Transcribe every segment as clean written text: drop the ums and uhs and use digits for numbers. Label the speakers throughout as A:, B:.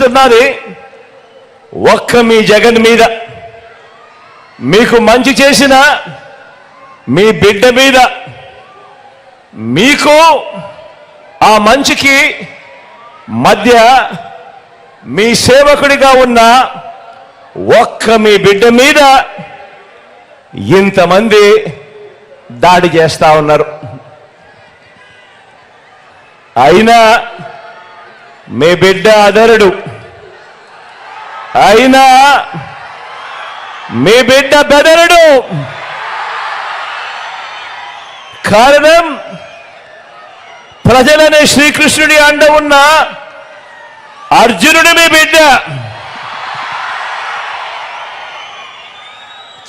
A: పడుతున్నది ఒక్క మీ జగన్ మీద. మీకు మంచి చేసిన మీ బిడ్డ మీద, మీకు ఆ మంచికి మధ్య మీ సేవకుడిగా ఉన్న ఒక్క మీ బిడ్డ మీద ఇంతమంది దాడి చేస్తా ఉన్నారు. అయినా మీ బిడ్డ అదరుడు, అయినా మీ బిడ్డ బెదరుడు. కారణం ప్రజలనే శ్రీకృష్ణుడి అండ ఉన్న అర్జునుడి మీ బిడ్డ.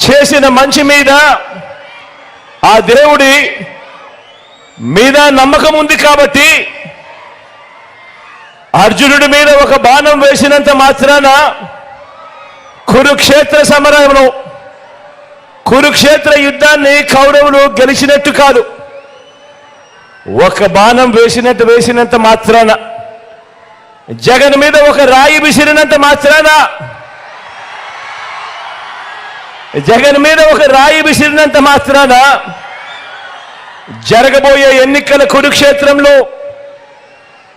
A: చేసిన మంచి మీద ఆ దేవుడి మీద నమ్మకం ఉంది కాబట్టి అర్జునుడి మీద ఒక బాణం వేసినంత మాత్రాన కురుక్షేత్ర సమరంలో కురుక్షేత్ర యుద్ధాన్ని కౌరవులు గెలిచినట్టు కాదు. ఒక బాణం వేసినంత మాత్రాన, జగన్ మీద ఒక రాయి విసిరినంత మాత్రాన, జగన్ మీద ఒక రాయి విసిరినంత మాత్రాన జరగబోయే ఎన్నికల కురుక్షేత్రంలో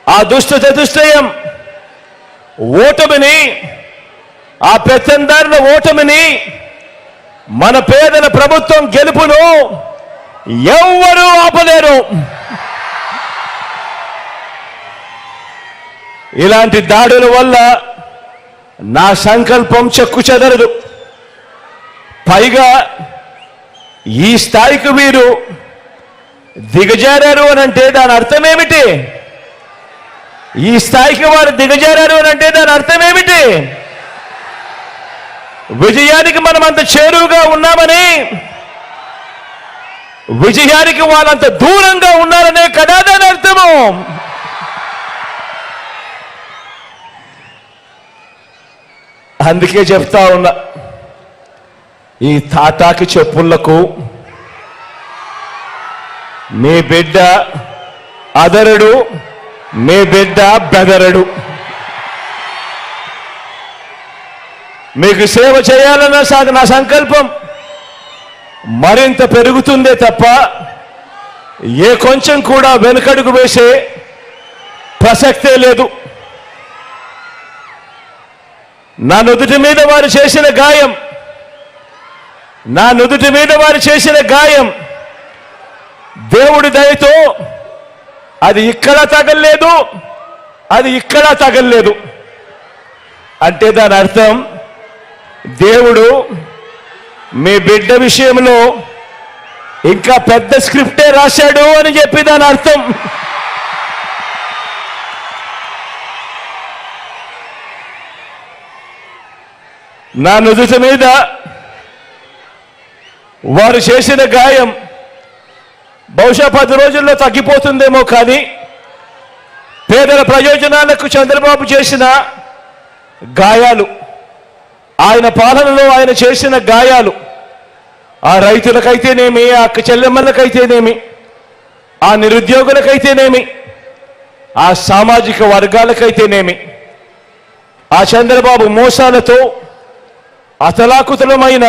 A: ఆ దుష్ట చతుష్టయం ఓటమిని, ఆ పెత్తందారుల ఓటమిని, మన పేదల ప్రభుత్వం గెలుపును ఎవ్వరూ ఆపలేరు. ఇలాంటి దాడుల వల్ల నా సంకల్పం చెక్కు చెదరదు. పైగా ఈ స్థాయికి వీరు దిగజారారు అనంటే దాని అర్థం ఏమిటి? ఈ స్థాయికి వారు దిగజారారు అనంటే దాని అర్థం ఏమిటి? విజయానికి మనం అంత చేరువుగా ఉన్నామని, విజయానికి వాళ్ళంత దూరంగా ఉన్నారనే కదా దాని అర్థము. అందుకే చెప్తా ఉన్నా, ఈ తాటాకి చెప్పులకు మీ బిడ్డ అదరుడు, మీ బిడ్డ బెదరడు. మీకు సేవ చేయాలన్న నా సంకల్పం మరింత పెరుగుతుందే తప్ప ఏ కొంచెం కూడా వెనుకడుగు వేసే ప్రసక్తే లేదు. నా నుదుటి మీద వారు చేసిన గాయం, నా నుదుటి మీద వారు చేసిన గాయం దేవుడి దయతో అది ఇక్కడ తగల్లేదు, అది ఇక్కడ తగల్లేదు. అంటే దాని అర్థం దేవుడు మీ బిడ్డ విషయంలో ఇంకా పెద్ద స్క్రిప్టే రాశాడు అని చెప్పి దాని అర్థం. నా నుదుటి మీద వారు చేసిన గాయం బహుశా 10 రోజుల్లో తగ్గిపోతుందేమో, కానీ పేదల ప్రయోజనాలకు చంద్రబాబు చేసిన గాయాలు, ఆయన పాలనలో ఆయన చేసిన గాయాలు, ఆ రైతులకైతేనేమి, ఆ అక్క చెల్లెమ్మలకైతేనేమి, ఆ నిరుద్యోగులకైతేనేమి, ఆ సామాజిక వర్గాలకైతేనేమి, ఆ చంద్రబాబు మోసాలతో అతలాకుతలమైన